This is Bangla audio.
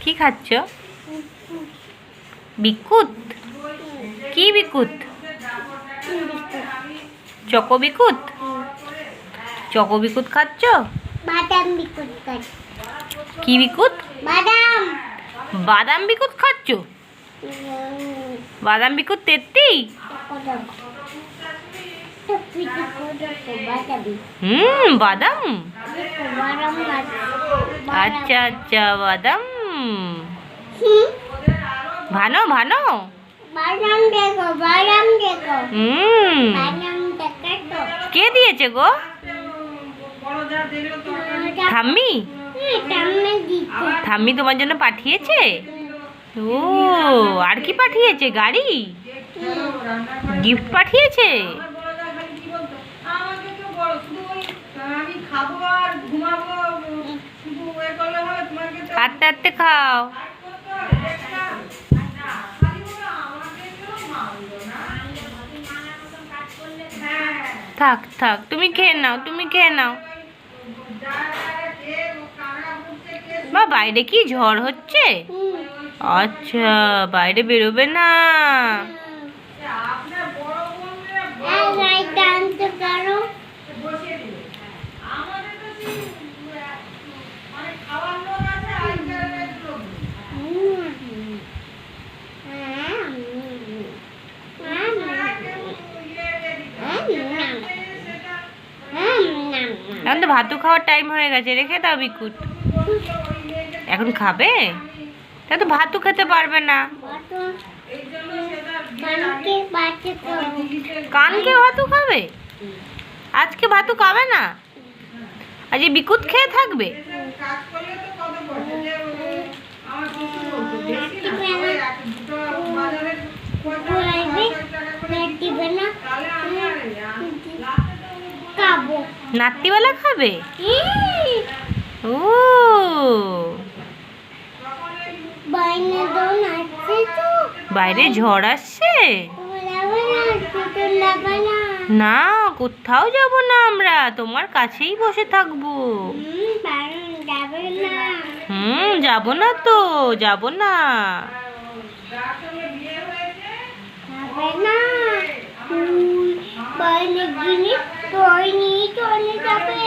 কি খাচ্ছ? বিকুত? কি বিকুত? চকো বিকুত? চকো বিকুত খাচ্ছ? বাদাম বিকুত খাচ্ছি। কি বিকুত? বাদাম। বাদাম বিকুত খাচ্ছ? বাদাম বিকুত তেত্তি? বাদাম। আচ্ছা আচ্ছা, বাদাম। ভানো ভানো। বাদাম দেখো, বাদাম দেখো। বাদাম দেখো। কে দিয়েছে গো? ঠাম্মি? ঠাম্মি তোমার জন্য পাঠিয়েছে? ও, আর কি পাঠিয়েছে? গাড়ি? গিফট পাঠিয়েছে? হাঁটতে হাঁটতে খাও। থাক থাক, তুমি খেয়ে নাও, তুমি খেয়ে নাও। বা বাইরে কি ঝড় হচ্ছে? আচ্ছা, বাইরে বেরোবে না। এখন তো ভাতু খাওয়ার টাইম হয়ে গেছে, রেখে দাও বিকুট। এখন খাবে? তা তো ভাতু খেতে পারবে না। কানকে ভাতু খাবে? আজকে ভাতু খাবে না, আজ এই বিকুট খেয়ে থাকবে। নাত্তিবেলা খাবে? ও, বাইরে ঝড় আসছে না, কোথাও যাব না, আমরা তোমার কাছেই বসে থাকবো। যাব না তো, যাব না। চলে যাবে।